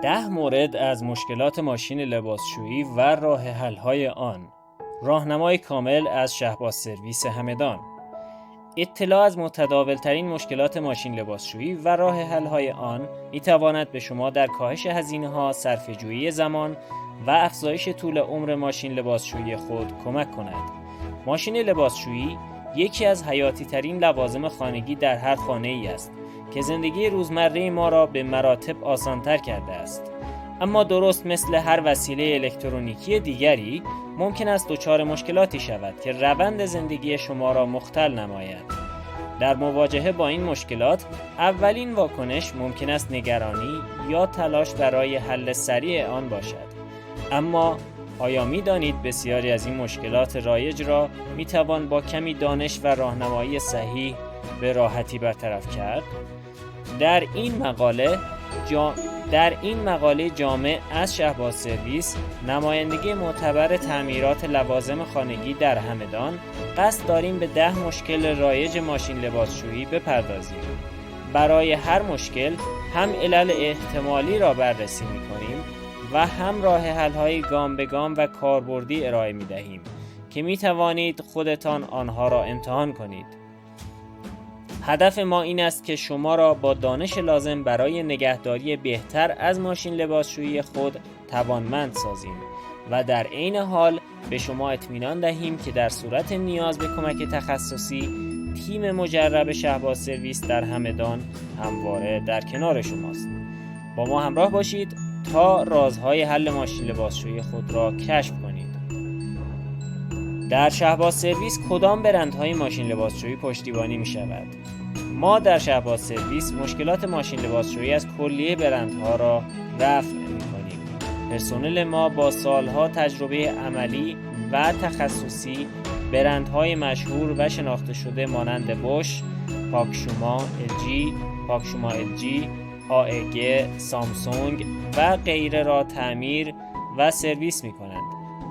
10 مورد از مشکلات ماشین لباسشویی و راه حل‌های آن. راهنمای کامل از شهباز سرویس همدان. اطلاع از متداول‌ترین مشکلات ماشین لباسشویی و راه حل‌های آن می‌تواند به شما در کاهش هزینه‌ها، صرفه‌جویی زمان و افزایش طول عمر ماشین لباسشویی خود کمک کند. ماشین لباسشویی یکی از حیاتی‌ترین لوازم خانگی در هر خانه‌ای است که زندگی روزمره ما را به مراتب آسان‌تر کرده است. اما درست مثل هر وسیله الکترونیکی دیگری ممکن است دچار مشکلاتی شود که روند زندگی شما را مختل نماید. در مواجهه با این مشکلات اولین واکنش ممکن است نگرانی یا تلاش برای حل سریع آن باشد. اما آیا می دانید بسیاری از این مشکلات رایج را می توان با کمی دانش و راهنمایی صحیح به راحتی برطرف کرد؟ در این مقاله جامع از شهباز سرویس، نمایندگی معتبر تعمیرات لوازم خانگی در همدان، قصد داریم به 10 مشکل رایج ماشین لباسشویی بپردازیم. برای هر مشکل هم علل احتمالی را بررسی می‌کنیم و هم راه حل‌های گام به گام و کاربردی ارائه می‌دهیم که می‌توانید خودتان آنها را امتحان کنید. هدف ما این است که شما را با دانش لازم برای نگهداری بهتر از ماشین لباسشویی خود توانمند سازیم و در عین حال به شما اطمینان دهیم که در صورت نیاز به کمک تخصصی تیم مجرب شهباز سرویس در همدان همواره در کنار شماست. با ما همراه باشید تا رازهای حل ماشین لباسشویی خود را کشف کنید. در شهباز سرویس کدام برندهای ماشین لباسشویی پشتیبانی می شود؟ ما در شهباز سرویس مشکلات ماشین لباسشویی از کلیه برندها را رفع می کنیم. پرسنل ما با سالها تجربه عملی و تخصصی برندهای مشهور و شناخته شده مانند بوش، پاکشوما، LG، AEG، سامسونگ و غیره را تعمیر و سرویس می کنند.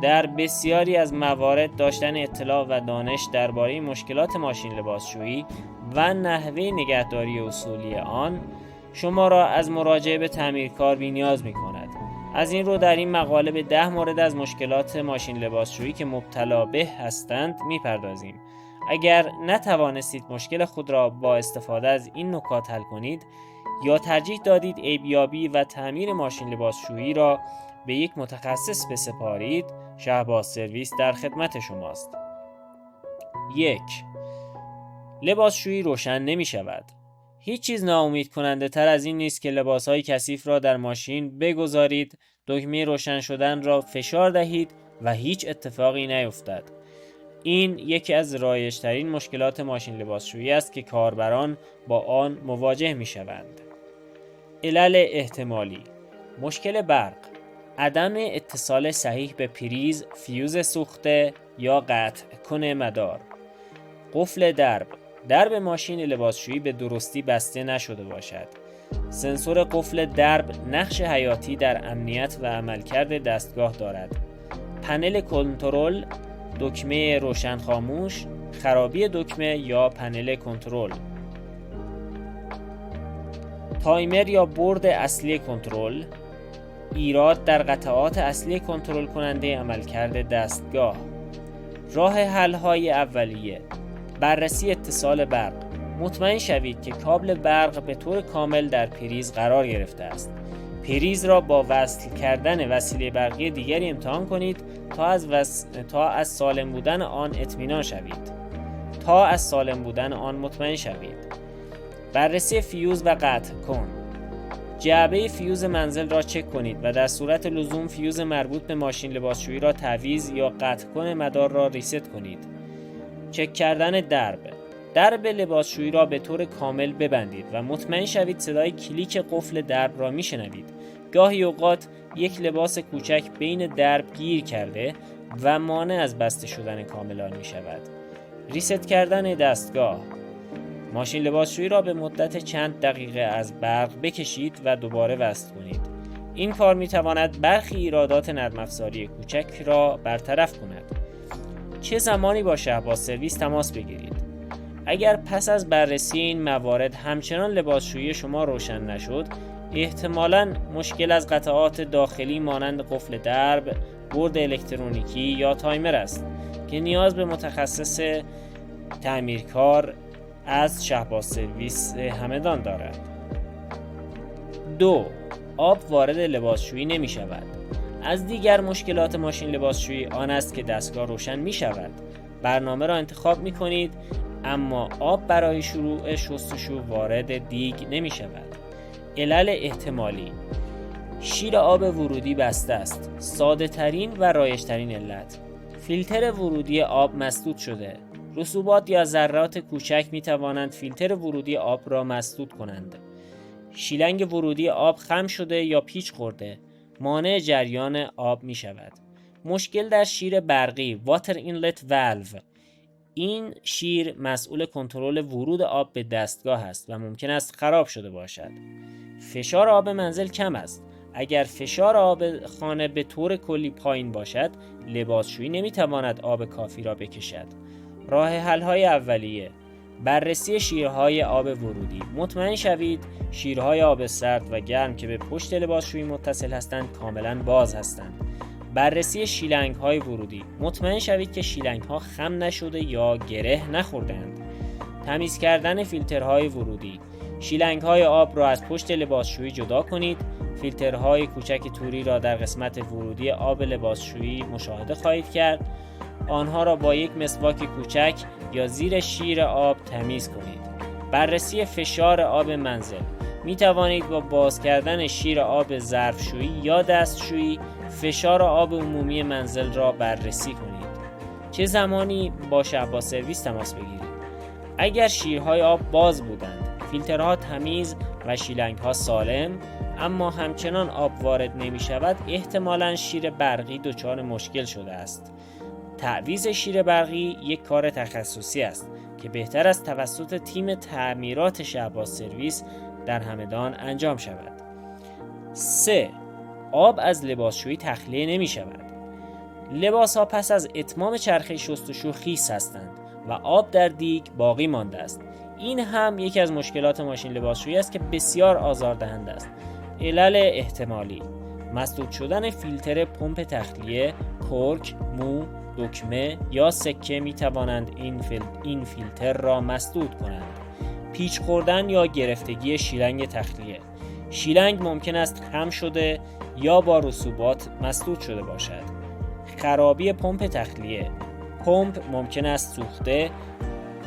در بسیاری از موارد داشتن اطلاع و دانش درباره مشکلات ماشین لباسشویی و نحوه نگهداری اصولی آن شما را از مراجعه به تعمیرکار بی‌نیاز می‌کند. از این رو در این مقاله به 10 مورد از مشکلات ماشین لباسشویی که مبتلا به هستند می‌پردازیم. اگر نتوانستید مشکل خود را با استفاده از این نکات حل کنید یا ترجیح دادید عیب‌یابی و تعمیر ماشین لباسشویی را به یک متخصص بسپارید، شهباز سرویس در خدمت شماست. 1. لباسشویی روشن نمی شود. هیچ چیز ناامید کننده تر از این نیست که لباسهای کثیف را در ماشین بگذارید، دکمه روشن شدن را فشار دهید و هیچ اتفاقی نیفتد. این یکی از رایج‌ترین مشکلات ماشین لباسشویی است که کاربران با آن مواجه می شوند. علل احتمالی: مشکل برق، عدم اتصال صحیح به پریز، فیوز سوخته یا قطع کنه مدار. قفل درب ماشین لباسشویی به درستی بسته نشده باشد. سنسور قفل درب نقش حیاتی در امنیت و عملکرد دستگاه دارد. پنل کنترل، دکمه روشن خاموش، خرابی دکمه یا پنل کنترل. تایمر یا برد اصلی کنترل، ایراد در قطعات اصلی کنترل کننده عملکرد دستگاه. راه حل‌های اولیه: بررسی اتصال برق. مطمئن شوید که کابل برق به طور کامل در پریز قرار گرفته است. پریز را با وصل کردن وسیله برقی دیگری امتحان کنید تا از سالم بودن آن مطمئن شوید. بررسی فیوز و قطع کن. جعبه فیوز منزل را چک کنید و در صورت لزوم فیوز مربوط به ماشین لباسشویی را تعویض یا قطع کن مدار را ریست کنید. چک کردن درب لباسشویی را به طور کامل ببندید و مطمئن شوید صدای کلیک قفل درب را میشنوید. گاهی اوقات یک لباس کوچک بین درب گیر کرده و مانع از بسته شدن کامل آن می شود. ریست کردن دستگاه. ماشین لباسشویی را به مدت چند دقیقه از برق بکشید و دوباره وصل کنید. این کار می تواند برخی ایرادات نرم افزاری کوچک را برطرف کند. چه زمانی با شهباز سرویس تماس بگیرید؟ اگر پس از بررسی این موارد همچنان لباسشویی شما روشن نشد، احتمالاً مشکل از قطعات داخلی مانند قفل درب، برد الکترونیکی یا تایمر است که نیاز به متخصص تعمیرکار از شهباز سرویس همدان دارد. 2. آب وارد لباسشویی نمی شود. از دیگر مشکلات ماشین لباسشویی آن است که دستگاه روشن می شود. برنامه را انتخاب می کنید اما آب برای شروع شستشو وارد دیگ نمی شود. علل احتمالی: شیر آب ورودی بسته است. ساده ترین و رایج ترین علت. فیلتر ورودی آب مسدود شده. رسوبات یا ذرات کوچک می توانند فیلتر ورودی آب را مسدود کنند. شیلنگ ورودی آب خم شده یا پیچ خورده. مانع جریان آب می شود. مشکل در شیر برقی Water Inlet Valve. این شیر مسئول کنترل ورود آب به دستگاه است و ممکن است خراب شده باشد. فشار آب منزل کم است. اگر فشار آب خانه به طور کلی پایین باشد، لباسشویی نمیتواند آب کافی را بکشد. راه حل‌های اولیه: بررسی شیرهای آب ورودی. مطمئن شوید شیرهای آب سرد و گرم که به پشت لباسشویی متصل هستند کاملا باز هستند. بررسی شیلنگ‌های ورودی. مطمئن شوید که شیلنگ‌ها خم نشده یا گره نخورده‌اند. تمیز کردن فیلترهای ورودی. شیلنگ‌های آب را از پشت لباسشویی جدا کنید. فیلترهای کوچک توری را در قسمت ورودی آب لباسشویی مشاهده خواهید کرد. آنها را با یک مسواک کوچک یا زیر شیر آب تمیز کنید. بررسی فشار آب منزل. می توانید با باز کردن شیر آب ظرفشویی یا دستشویی فشار آب عمومی منزل را بررسی کنید. چه زمانی با شهباز سرویس تماس بگیرید؟ اگر شیرهای آب باز بودند، فیلترها تمیز و شیلنگ‌ها سالم، اما همچنان آب وارد نمی شود، احتمالاً شیر برقی دچار مشکل شده است. تعویض شیر برقی یک کار تخصصی است که بهتر است توسط تیم تعمیرات شهباز سرویس در همدان انجام شود. 3. آب از لباسشویی تخلیه نمی شود. لباس ها پس از اتمام چرخه شستشو خیس هستند و آب در دیگ باقی مانده است. این هم یکی از مشکلات ماشین لباسشویی است که بسیار آزاردهنده است. علل احتمالی: مسدود شدن فیلتر پمپ تخلیه، کرک، مو، دکمه یا سکه می توانند این فیلتر را مسدود کنند. پیچ خوردن یا گرفتگی شیلنگ تخلیه. شیلنگ ممکن است خم شده یا با رسوبات مسدود شده باشد. خرابی پمپ تخلیه. پمپ ممکن است سوخته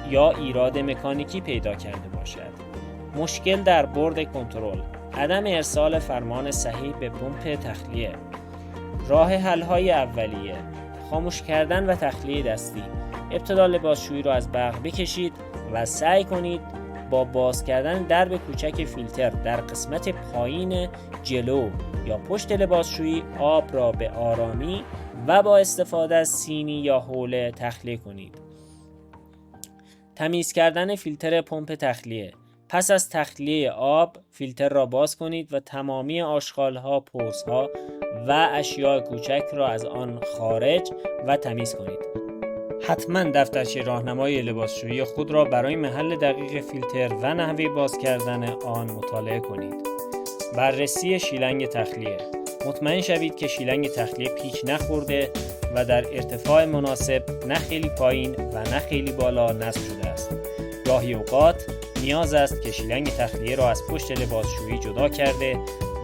یا ایراد مکانیکی پیدا کرده باشد. مشکل در برد کنترل. عدم ارسال فرمان صحیح به پمپ تخلیه. راه حل‌های اولیه: خاموش کردن و تخلیه دستی. ابتدا لباسشویی را از برق بکشید و سعی کنید با باز کردن درب کوچک فیلتر در قسمت پایین جلو یا پشت لباسشویی آب را به آرامی و با استفاده از سینی یا حوله تخلیه کنید. تمیز کردن فیلتر پمپ تخلیه. پس از تخلیه آب، فیلتر را باز کنید و تمامی آشغال‌ها، پرس‌ها و اشیاء کوچک را از آن خارج و تمیز کنید. حتما دفترچه راهنمای لباسشویی خود را برای محل دقیق فیلتر و نحوه باز کردن آن مطالعه کنید. بررسی شیلنگ تخلیه. مطمئن شوید که شیلنگ تخلیه پیچ نخورده و در ارتفاع مناسب، نه خیلی پایین و نه خیلی بالا نصب شده است. گاهی اوقات نیاز است که شیلنگ تخلیه را از پشت لباسشویی جدا کرده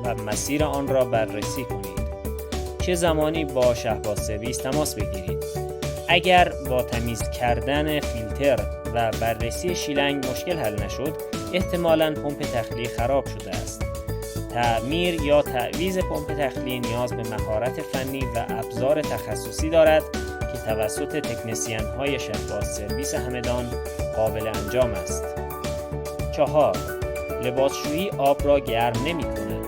و مسیر آن را بررسی کنید. چه زمانی با شهباز سرویس تماس بگیرید؟ اگر با تمیز کردن فیلتر و بررسی شیلنگ مشکل حل نشد، احتمالاً پمپ تخلیه خراب شده است. تعمیر یا تعویض پمپ تخلیه نیاز به مهارت فنی و ابزار تخصصی دارد که توسط تکنسین‌های شهباز سرویس همدان قابل انجام است. 4. لباسشویی آب را گرم نمی‌کند.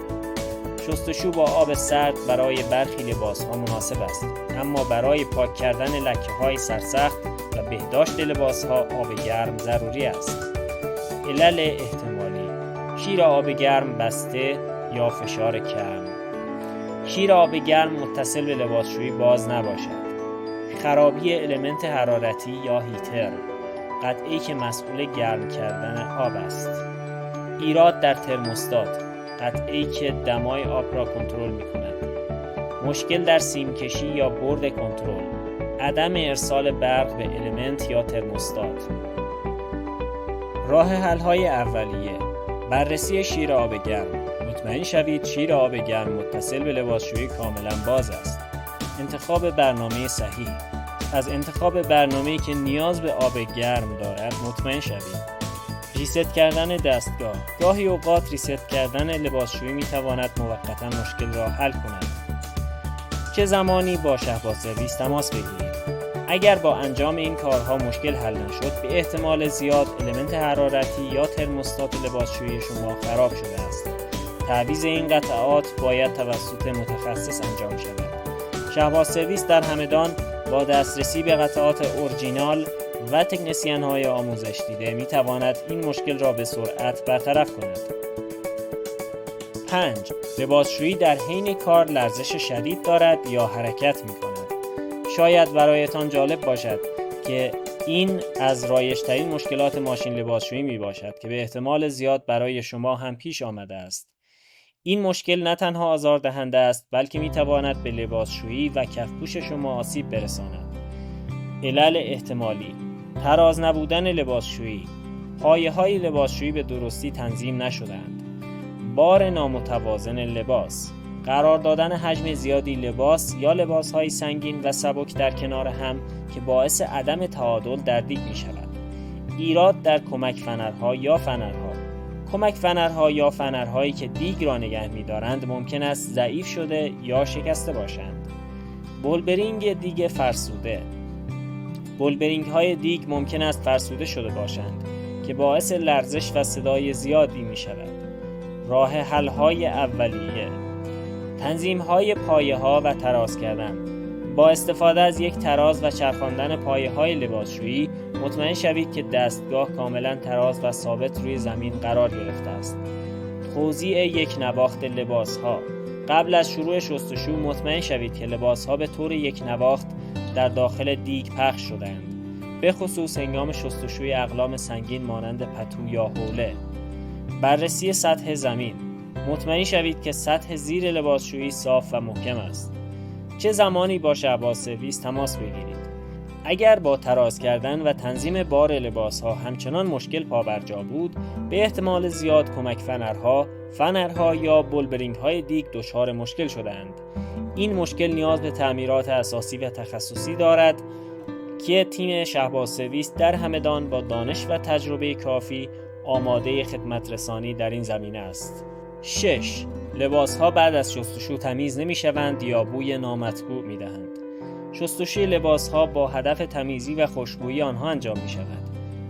شستشو با آب سرد برای برخی لباس‌ها مناسب است، اما برای پاک کردن لکه‌های سرسخت و بهداشت لباس‌ها آب گرم ضروری است. علل احتمالی: شیر آب گرم بسته یا فشار کم. شیر آب گرم متصل به لباسشویی باز نباشد. خرابی المنت حرارتی یا هیتر، قطعه‌ای که مسئول گرم کردن آب است. ایراد در ترموستات، قطعه‌ای که دمای آب را کنترل می‌کند. مشکل در سیمکشی یا برد کنترل. عدم ارسال برق به المنت یا ترموستات. راه حل‌های اولیه: بررسی شیر آب گرم. مطمئن شوید شیر آب گرم متصل به لباسشویی کاملا باز است. انتخاب برنامه صحیح. از انتخاب برنامه‌ای که نیاز به آب گرم دارد مطمئن شوید. ریست کردن دستگاه. گاهی اوقات ریست کردن لباسشویی می‌تواند موقتاً مشکل را حل کند. چه زمانی با شهباز سرویس تماس بگیرید؟ اگر با انجام این کارها مشکل حل نشد، به احتمال زیاد المنت حرارتی یا ترموستات لباسشویی شما خراب شده است. تعویض این قطعات باید توسط متخصص انجام شود. شهباز سرویس در همدان با دسترسی به قطعات اورجینال و تکنسین‌های آموزش دیده می‌تواند این مشکل را به سرعت برطرف کند. 5. لباسشویی در حین کار لرزش شدید دارد یا حرکت می‌کند. شاید برایتان جالب باشد که این از رایج‌ترین مشکلات ماشین لباسشویی میباشد که به احتمال زیاد برای شما هم پیش آمده است. این مشکل نه تنها آزاردهنده است بلکه میتواند به لباسشویی و کفپوش شما آسیب برساند. علل احتمالی: تراز نبودن لباسشویی. پایه‌های لباسشویی به درستی تنظیم نشده‌اند. بار نامتوازن لباس. قرار دادن حجم زیادی لباس یا لباس‌های سنگین و سبک در کنار هم که باعث عدم تعادل در دیگ می‌شود. ایراد در کمک فنرها یا فنرها. کمک فنرها یا فنرهایی که دیگ را نگه می‌دارند ممکن است ضعیف شده یا شکسته باشند. بولبرینگ دیگ فرسوده. بولبرینگ‌های دیگ ممکن است فرسوده شده باشند که باعث لرزش و صدای زیادی می‌شود. راه حل‌های اولیه: تنظیم‌های پایه‌ها و تراز کردن. با استفاده از یک تراز و چرخاندن پایه‌های لباسشویی مطمئن شوید که دستگاه کاملا تراز و ثابت روی زمین قرار گرفته است. توزیع یک نواخت لباس‌ها. قبل از شروع شستشو مطمئن شوید که لباس‌ها به طور یک نواخت در داخل دیگ پخش شده‌اند. به خصوص هنگام شستشوی اقلام سنگین مانند پتو یا حوله. بررسی سطح زمین. مطمئن شوید که سطح زیر لباسشویی صاف و محکم است. چه زمانی با شهباز سرویس تماس بگیرید؟ اگر با تراز کردن و تنظیم بار لباس‌ها همچنان مشکل پابرجا بود، به احتمال زیاد کمک فنرها یا بولبرینگ‌های دیگ دچار مشکل شده‌اند. این مشکل نیاز به تعمیرات اساسی و تخصصی دارد که تیم شهباز سرویس در همدان با دانش و تجربه کافی آماده خدمت رسانی در این زمینه است. 6. لباس‌ها بعد از شستشو تمیز نمی‌شوند یا بوی نامطبوع می‌دهند. شستشوی لباس‌ها با هدف تمیزی و خوشبویی آنها انجام می‌شود.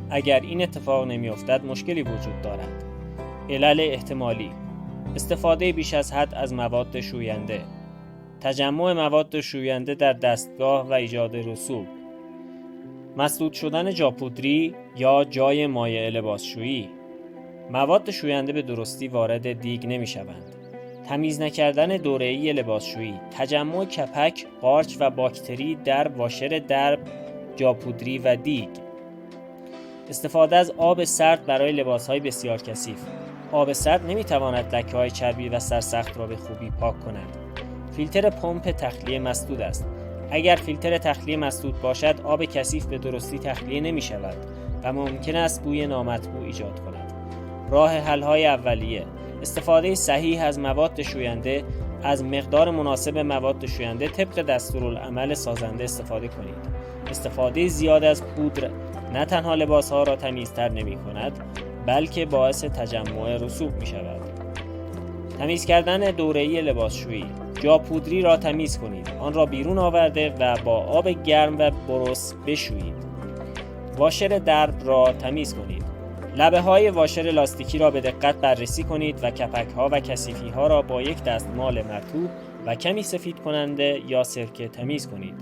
اگر این اتفاق نمی‌افتد مشکلی وجود دارد. علل احتمالی: استفاده بیش از حد از مواد شوینده. تجمع مواد شوینده در دستگاه و ایجاد رسوب. مسدود شدن جاپودری یا جای مایع لباسشویی. مواد شوینده به درستی وارد دیگ نمی شوند. تمیز نکردن دوره‌ای لباسشویی. تجمع کپک، قارچ و باکتری در واشر درب، جاپودری و دیگ. استفاده از آب سرد برای لباس‌های بسیار کثیف. آب سرد نمی‌تواند لکه‌های چربی و سرسخت را به خوبی پاک کند. فیلتر پمپ تخلیه مسدود است. اگر فیلتر تخلیه مسدود باشد، آب کثیف به درستی تخلیه نمی‌شود و ممکن است بوی نامطبوع ایجاد کند. راه حل‌های اولیه: استفاده صحیح از مواد شوینده. از مقدار مناسب مواد شوینده طبق دستورالعمل سازنده استفاده کنید. استفاده زیاد از پودر نه تنها لباس‌ها را تمیزتر نمی‌کند، بلکه باعث تجمع رسوب می‌شود. تمیز کردن دوره‌ای لباسشویی. جاپودری را تمیز کنید. آن را بیرون آورده و با آب گرم و برس بشویید. واشر درب را تمیز کنید. لبه‌های واشر لاستیکی را به دقت بررسی کنید و کپک‌ها و کثیفی‌ها را با یک دستمال مرطوب و کمی سفید کننده یا سرکه تمیز کنید.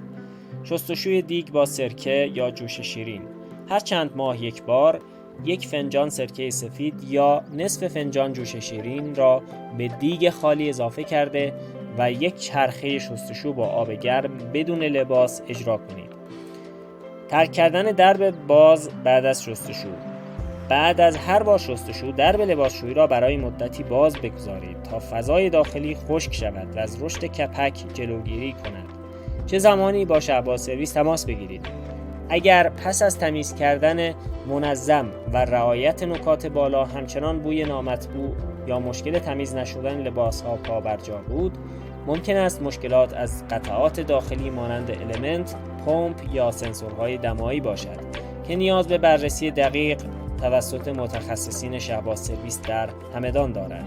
شستشوی دیگ با سرکه یا جوش شیرین. هر چند ماه یک بار 1 فنجان سرکه سفید یا نصف فنجان جوش شیرین را به دیگ خالی اضافه کرده و یک چرخه شستشو با آب گرم بدون لباس اجرا کنید. ترک کردن درب باز بعد از شستشو. بعد از هر بار شستشو درب لباسشویی را برای مدتی باز بگذارید تا فضای داخلی خشک شود و از رشد کپک جلوگیری کند. چه زمانی با شهباز سرویس تماس بگیرید؟ اگر پس از تمیز کردن منظم و رعایت نکات بالا همچنان بوی نامطبوع یا مشکل تمیز نشدن لباس‌ها پابرجا بود، ممکن است مشکلات از قطعات داخلی مانند المنت، پمپ یا سنسورهای دمایی باشد که نیاز به بررسی دقیق توسط متخصصین شهباز سرویس در همدان دارد.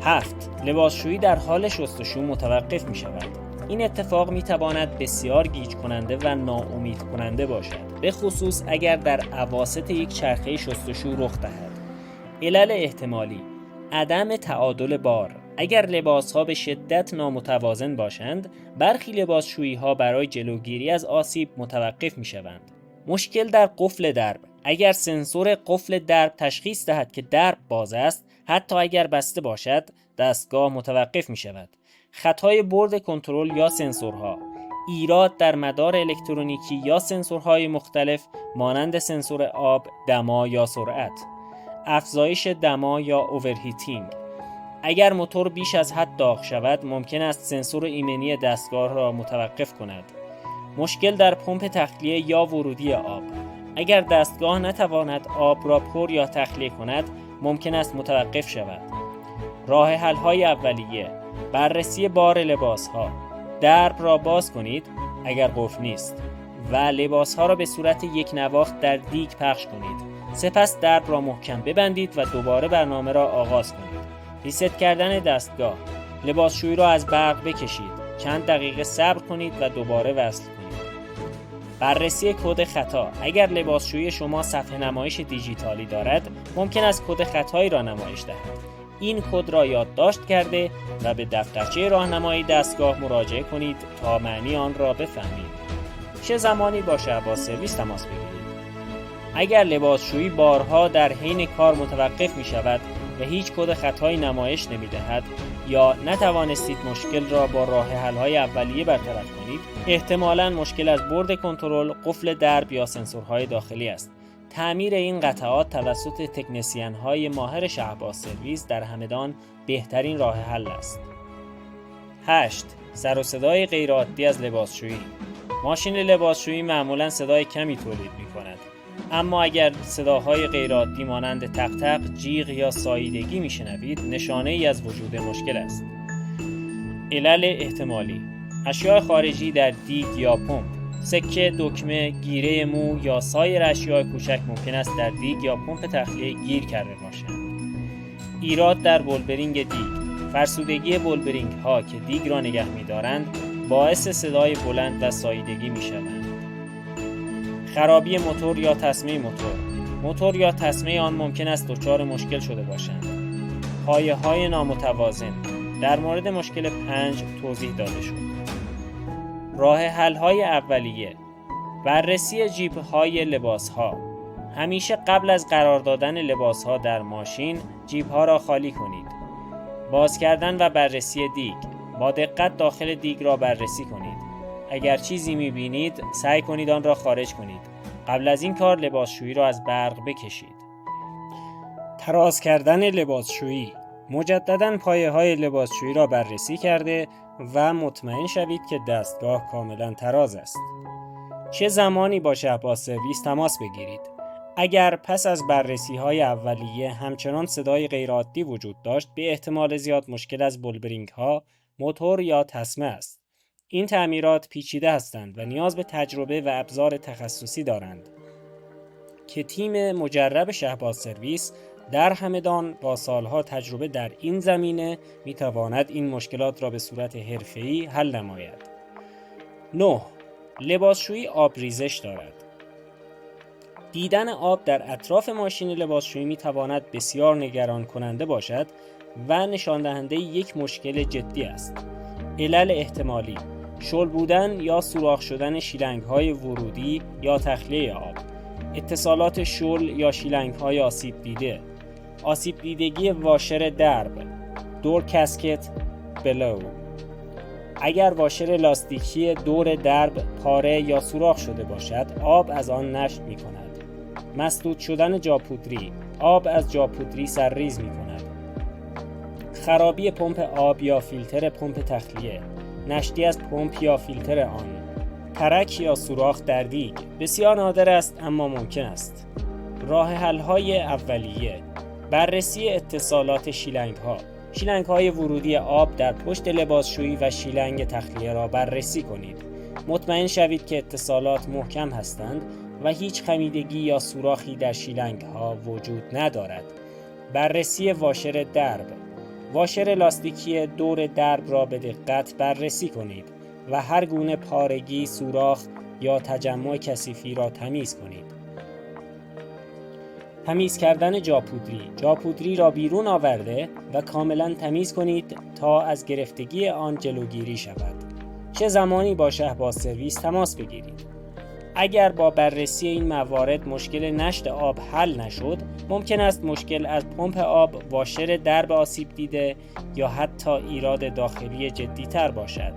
7. لباسشویی در حال شستشو متوقف می شود. این اتفاق می تواند بسیار گیج کننده و ناامید کننده باشد، به خصوص اگر در اواسط یک چرخه شستشو رخ دهد. علل احتمالی: عدم تعادل بار. اگر لباس‌ها به شدت نامتوازن باشند، برخی لباسشویی‌ها برای جلوگیری از آسیب متوقف می‌شوند. مشکل در قفل درب. اگر سنسور قفل درب تشخیص دهد که درب باز است، حتی اگر بسته باشد، دستگاه متوقف می‌شود. خطای برد کنترل یا سنسورها. ایراد در مدار الکترونیکی یا سنسورهای مختلف مانند سنسور آب، دما یا سرعت. افزایش دما یا اوورهیتینگ. اگر موتور بیش از حد داغ شود، ممکن است سنسور ایمنی دستگاه را متوقف کند. مشکل در پمپ تخلیه یا ورودی آب. اگر دستگاه نتواند آب را پر یا تخلیه کند، ممکن است متوقف شود. راه حل‌های اولیه: بررسی بار لباس‌ها. درب را باز کنید اگر قفل نیست و لباس‌ها را به صورت یک نواخت در دیگ پخش کنید. سپس درب را محکم ببندید و دوباره برنامه را آغاز کنید. ریست کردن دستگاه. لباسشویی را از برق بکشید. چند دقیقه صبر کنید و دوباره وصل کنید. بررسی کد خطا. اگر لباسشویی شما صفحه نمایش دیجیتالی دارد، ممکن است کد خطایی را نمایش دهد. این کد را یادداشت کرده و به دفترچه راهنمایی دستگاه مراجعه کنید تا معنی آن را بفهمید. چه زمانی با شهباز سرویس تماس بگیرید؟ اگر لباسشویی بارها در حین کار متوقف می شود و هیچ کد خطایی نمایش نمی دهد یا نتوانستید مشکل را با راه حل‌های اولیه برطرف کنید، احتمالاً مشکل از برد کنترل، قفل درب یا سنسورهای داخلی است. تعمیر این قطعات توسط تکنسین‌های ماهر شهباز سرویس در همدان بهترین راه حل است. 8. سر و صدای غیرعادی از لباسشویی. ماشین لباسشویی معمولاً صدای کمی تولید می‌کند، اما اگر صداهای غیرعادی مانند تق تق، جیغ یا ساییدگی میشنوید، نشانه ای از وجود مشکل است. علل احتمالی: اشیاء خارجی در دیگ یا پمپ. سکه، دکمه، گیره مو یا سایر اشیاء کوچک ممکن است در دیگ یا پمپ تخلیه گیر کرده باشند. ایراد در ولبرینگ دیگ. فرسودگی ولبرینگ ها که دیگ را نگه می‌دارند باعث صدای بلند و ساییدگی می‌شوند. خرابی موتور یا تسمه موتور یا تسمه آن ممکن است دچار مشکل شده باشند. پایه‌های نامتوازن. در مورد مشکل 5 توضیح داده شد. راه حل‌های اولیه: بررسی جیب‌های لباس‌ها. همیشه قبل از قرار دادن لباس‌ها در ماشین، جیب‌ها را خالی کنید. باز کردن و بررسی دیگ. با دقت داخل دیگ را بررسی کنید. اگر چیزی می‌بینید، سعی کنید آن را خارج کنید. قبل از این کار لباسشویی را از برق بکشید. تراز کردن لباسشویی. مجدداً پایه‌های لباسشویی را بررسی کرده و مطمئن شوید که دستگاه کاملاً تراز است. چه زمانی با شهباز سرویس تماس بگیرید؟ اگر پس از بررسی‌های اولیه همچنان صدای غیرعادی وجود داشت، به احتمال زیاد مشکل از بولبرینگ‌ها، موتور یا تسمه است. این تعمیرات پیچیده هستند و نیاز به تجربه و ابزار تخصصی دارند که تیم مجرب شهباز سرویس در همدان با سالها تجربه در این زمینه میتواند این مشکلات را به صورت حرفه‌ای حل نماید. 9. لباسشویی آبریزش دارد. دیدن آب در اطراف ماشین لباسشویی میتواند بسیار نگران کننده باشد و نشان دهنده یک مشکل جدی است. علل احتمالی: شل بودن یا سوراخ شدن شیلنگ‌های ورودی یا تخلیه آب، اتصالات شل یا شیلنگ‌های آسیب دیده، آسیب دیدگی واشر درب، دور کاسکت بلو. اگر واشر لاستیکی دور درب پاره یا سوراخ شده باشد، آب از آن نشت می‌کند. مسدود شدن جاپودری، آب از جاپودری سرریز می کند. خرابی پمپ آب یا فیلتر پمپ تخلیه، نشتی از پمپ یا فیلتر آن، ترک یا سوراخ در دیگ، بسیار نادر است اما ممکن است. راه حل‌های اولیه: بررسی اتصالات شیلنگ‌ها. شیلنگ‌های ورودی آب در پشت لباسشویی و شیلنگ تخلیه را بررسی کنید. مطمئن شوید که اتصالات محکم هستند و هیچ خمیدگی یا سوراخی در شیلنگ‌ها وجود ندارد. بررسی واشر درب. واشر لاستیکی دور درب را به دقت بررسی کنید و هر گونه پارگی، سوراخ یا تجمع کثیفی را تمیز کنید. تمیز کردن جاپودری. جاپودری را بیرون آورده و کاملا تمیز کنید تا از گرفتگی آن جلوگیری شود. چه زمانی با شهباز سرویس تماس بگیرید؟ اگر با بررسی این موارد مشکل نشت آب حل نشد، ممکن است مشکل از پمپ آب، واشر درب آسیب دیده یا حتی ایراد داخلی جدی‌تر باشد.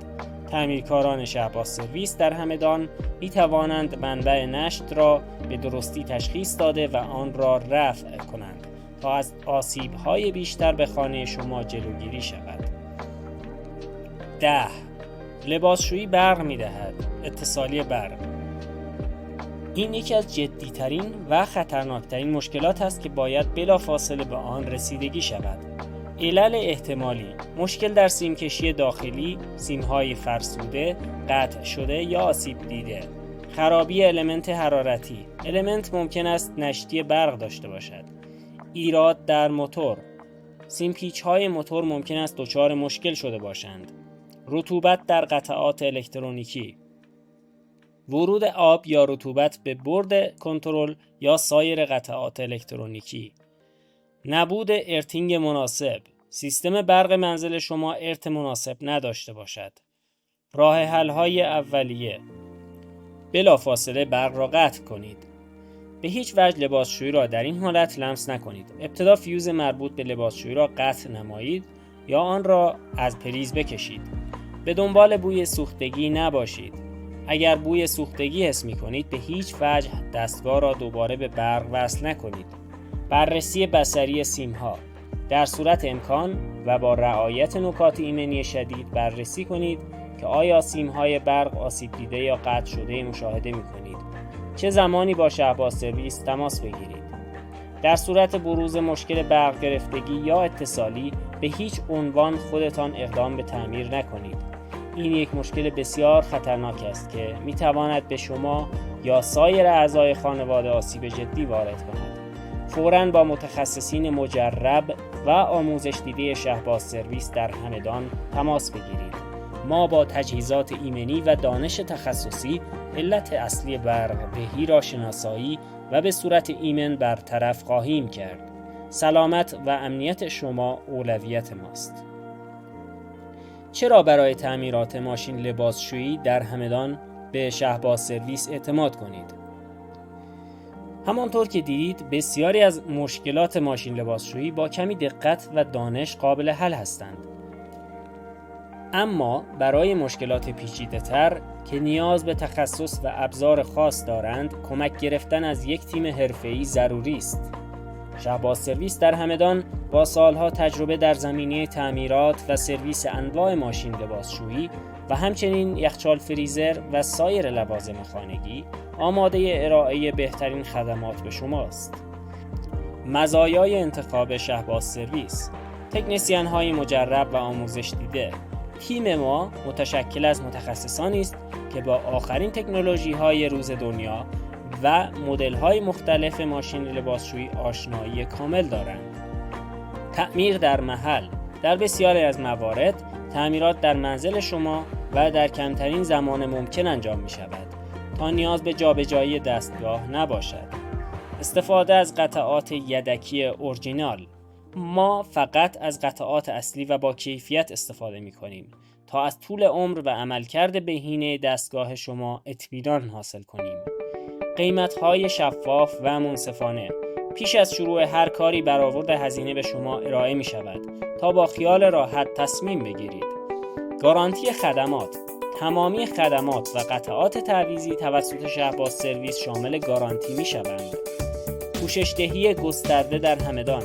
تعمیرکاران شهباز سرویس در همدان می توانند منبع نشت را به درستی تشخیص داده و آن را رفع کنند تا از آسیب‌های بیشتر به خانه شما جلوگیری شود. 10. لباسشویی برق می دهد. اتصالی برق. این یکی از جدی‌ترین و خطرناکترین مشکلات است که باید بلافاصله به آن رسیدگی شود. علل احتمالی: مشکل در سیمکشی داخلی، سیم‌های فرسوده، قطع شده یا آسیب دیده. خرابی المنت حرارتی. المنت ممکن است نشتی برق داشته باشد. ایراد در موتور. سیم‌پیچ‌های موتور ممکن است دچار مشکل شده باشند. رطوبت در قطعات الکترونیکی. ورود آب یا رطوبت به برد کنترل یا سایر قطعات الکترونیکی. نبود ارتینگ مناسب. سیستم برق منزل شما ارت مناسب نداشته باشد. راه حل‌های اولیه: بلافاصله برق را قطع کنید. به هیچ وجه لباسشویی را در این حالت لمس نکنید. ابتدا فیوز مربوط به لباسشویی را قطع نمایید یا آن را از پریز بکشید. به دنبال بوی سوختگی نباشید. اگر بوی سوختگی حس می‌کنید به هیچ وجه دستگاه را دوباره به برق وصل نکنید. بررسی بصری سیم‌ها. در صورت امکان و با رعایت نکات ایمنی شدید بررسی کنید که آیا سیم‌های برق آسیب دیده یا قطع شده مشاهده می‌کنید. چه زمانی با شهباز سرویس تماس بگیرید؟ در صورت بروز مشکل برق گرفتگی یا اتصالی به هیچ عنوان خودتان اقدام به تعمیر نکنید. این یک مشکل بسیار خطرناک است که می‌تواند به شما یا سایر اعضای خانواده آسیب جدی وارد کند. فوراً با متخصصین مجرب و آموزش دیده شهباز سرویس در همدان تماس بگیرید. ما با تجهیزات ایمنی و دانش تخصصی علت اصلی برق دهی را شناسایی و به صورت ایمن برطرف خواهیم کرد. سلامت و امنیت شما اولویت ماست. چرا برای تعمیرات ماشین لباسشویی در همدان به شهباز سرویس اعتماد کنید؟ همانطور که دیدید بسیاری از مشکلات ماشین لباسشویی با کمی دقت و دانش قابل حل هستند. اما برای مشکلات پیچیده‌تر که نیاز به تخصص و ابزار خاص دارند، کمک گرفتن از یک تیم حرفه‌ای ضروری است. شهباز سرویس در همدان با سالها تجربه در زمینه تعمیرات و سرویس انواع ماشین لباسشویی و همچنین یخچال فریزر و سایر لوازم خانگی آماده ارائه بهترین خدمات به شماست. مزایای انتخاب شهباز سرویس: تکنسین‌های مجرب و آموزش دیده. تیم ما متشکل از متخصصانی است که با آخرین تکنولوژی‌های روز دنیا و مدل‌های مختلف ماشین لباسشویی آشنایی کامل دارند. تعمیر در محل. در بسیاری از موارد تعمیرات در منزل شما و در کمترین زمان ممکن انجام می‌شود تا نیاز به جابجایی دستگاه نباشد. استفاده از قطعات یدکی اورجینال. ما فقط از قطعات اصلی و با کیفیت استفاده می‌کنیم تا از طول عمر و عملکرد بهینه دستگاه شما اطمینان حاصل کنیم. قیمت‌های شفاف و منصفانه. پیش از شروع هر کاری برآورد هزینه به شما ارائه می‌شود تا با خیال راحت تصمیم بگیرید. گارانتی خدمات. تمامی خدمات و قطعات تعویضی توسط شهباز سرویس شامل گارانتی می‌شوند. پوشش‌دهی گسترده در همدان.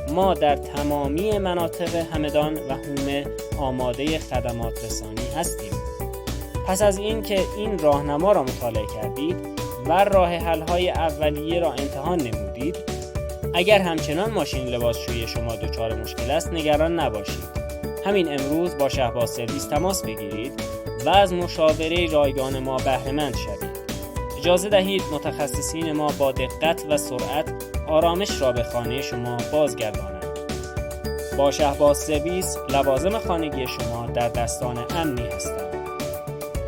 ما در تمامی مناطق همدان و حومه آماده خدمات رسانی هستیم. پس از اینکه این راهنما را مطالعه کردید و راه حل‌های اولیه را امتحان نمودید، اگر همچنان ماشین لباسشویی شما دچار مشکل است نگران نباشید. همین امروز با شهباز سرویس تماس بگیرید و از مشاوره رایگان ما بهره مند شوید. اجازه دهید متخصصین ما با دقت و سرعت آرامش را به خانه شما بازگردانند. با شهباز سرویس لوازم خانگی شما در دستان امنی هستند.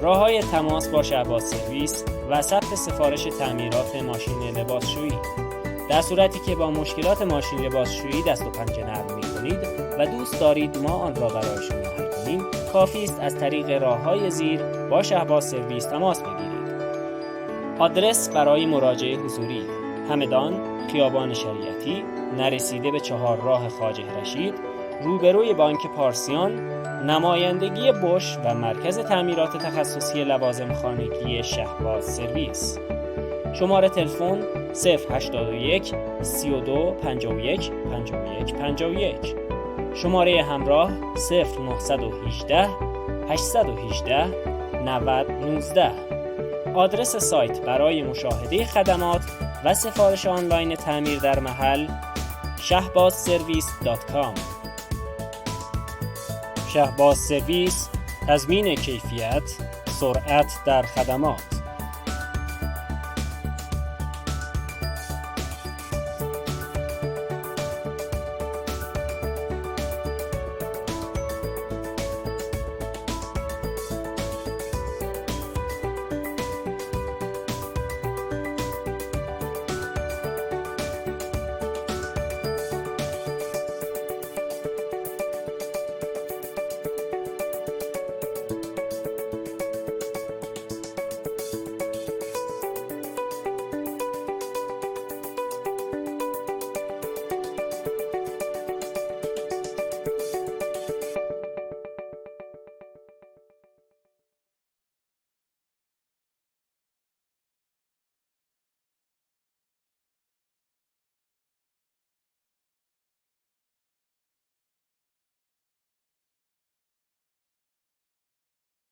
راه‌های تماس با شهباز سرویس و ثبت سفارش تعمیرات ماشین لباسشویی. در صورتی که با مشکلات ماشین لباسشویی دست و پنجه نرم می‌کنید و دوست دارید ما آن را برای شما حل کنیم، کافی است از طریق راه‌های زیر با شهباز سرویس تماس بگیرید. آدرس برای مراجعه حضوری: همدان، خیابان شریعتی، نرسیده به 4 راه خواجه رشید، روبروی بانک پارسیان، نمایندگی بش و مرکز تعمیرات تخصصی لوازم خانگی شهباز سرویس. شماره تلفن 081 32 51 51 51. شماره همراه 0918 818 90 19. آدرس سایت برای مشاهده خدمات و سفارش آنلاین تعمیر در محل shahbazservice.com. شهباز سرویس، تضمین کیفیت، سرعت در خدمات.